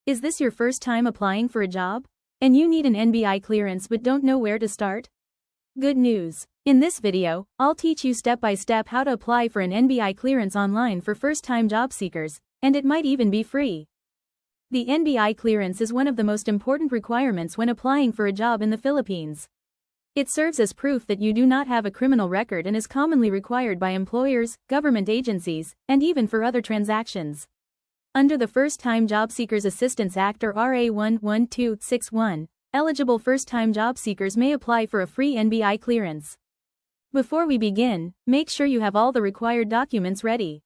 Is this your first time applying for a job? And you need an NBI clearance but don't know where to start? Good news! In this video, I'll teach you step by step how to apply for an NBI clearance online for first-time job seekers, and it might even be free. The NBI clearance is one of the most important requirements when applying for a job in the Philippines. It serves as proof that you do not have a criminal record and is commonly required by employers, government agencies, and even for other transactions. Under the First-Time Jobseekers Assistance Act or RA 11261, eligible first-time job seekers may apply for a free NBI clearance. Before we begin, make sure you have all the required documents ready.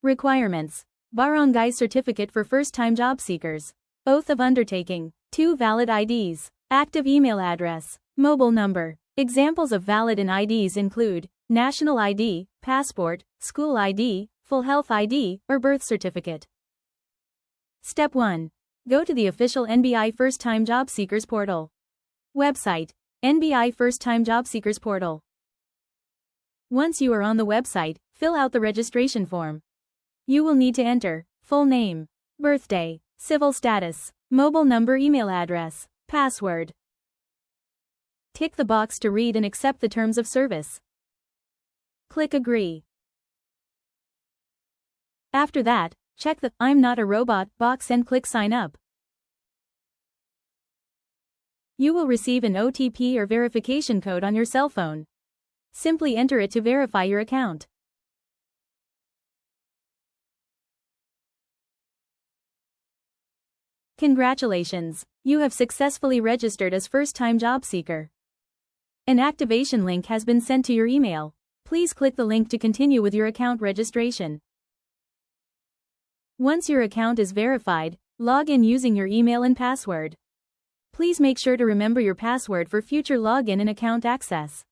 Requirements: Barangay Certificate for first-time job seekers, Oath of Undertaking, 2 valid IDs, active email address, mobile number. Examples of valid IDs include national ID, passport, school ID, full health ID, or birth certificate. Step 1. Go to the official NBI First-Time Job Seekers portal. Website: NBI First-Time Job Seekers portal. Once you are on the website, fill out the registration form. You will need to enter full name, birthday, civil status, mobile number, email address, password. Tick the box to read and accept the terms of service. Click Agree. After that, check the I'm not a robot box and click Sign Up. You will receive an OTP or verification code on your cell phone. Simply enter it to verify your account. Congratulations! You have successfully registered as first-time job seeker. An activation link has been sent to your email. Please click the link to continue with your account registration. Once your account is verified, log in using your email and password. Please make sure to remember your password for future login and account access.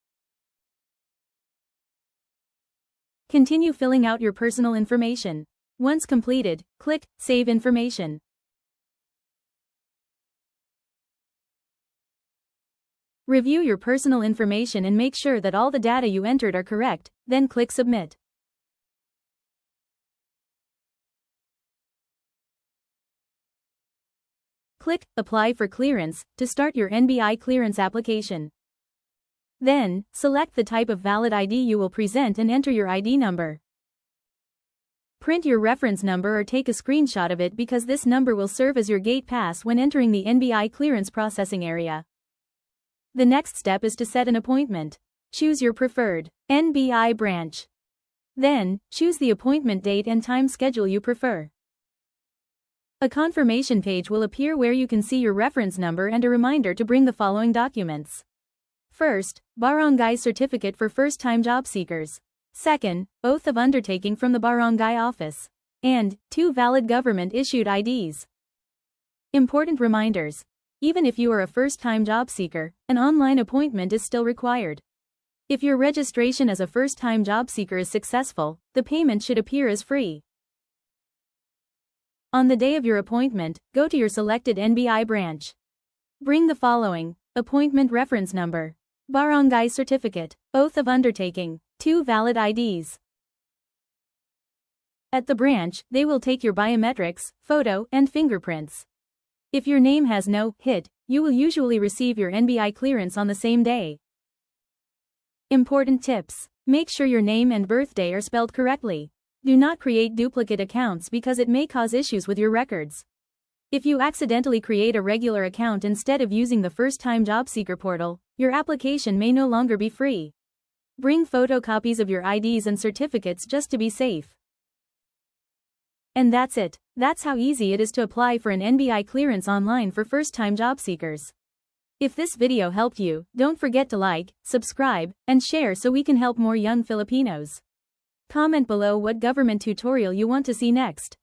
Continue filling out your personal information. Once completed, click Save Information. Review your personal information and make sure that all the data you entered are correct, then click Submit. Click Apply for Clearance to start your NBI clearance application. Then, select the type of valid ID you will present and enter your ID number. Print your reference number or take a screenshot of it because this number will serve as your gate pass when entering the NBI clearance processing area. The next step is to set an appointment. Choose your preferred NBI branch. Then, choose the appointment date and time schedule you prefer. A confirmation page will appear where you can see your reference number and a reminder to bring the following documents. First, Barangay Certificate for first-time job seekers. Second, Oath of Undertaking from the Barangay Office. And 2 valid government-issued IDs. Important reminders. Even if you are a first-time job seeker, an online appointment is still required. If your registration as a first-time job seeker is successful, the payment should appear as free. On the day of your appointment, go to your selected NBI branch. Bring the following: appointment reference number, Barangay Certificate, Oath of Undertaking, 2 valid IDs. At the branch, they will take your biometrics, photo, and fingerprints. If your name has no hit, you will usually receive your NBI clearance on the same day. Important tips: make sure your name and birthday are spelled correctly. Do not create duplicate accounts because it may cause issues with your records. If you accidentally create a regular account instead of using the First-Time Job Seeker portal, your application may no longer be free. Bring photocopies of your IDs and certificates just to be safe. And that's it. That's how easy it is to apply for an NBI clearance online for first-time job seekers. If this video helped you, don't forget to like, subscribe, and share so we can help more young Filipinos. Comment below what government tutorial you want to see next.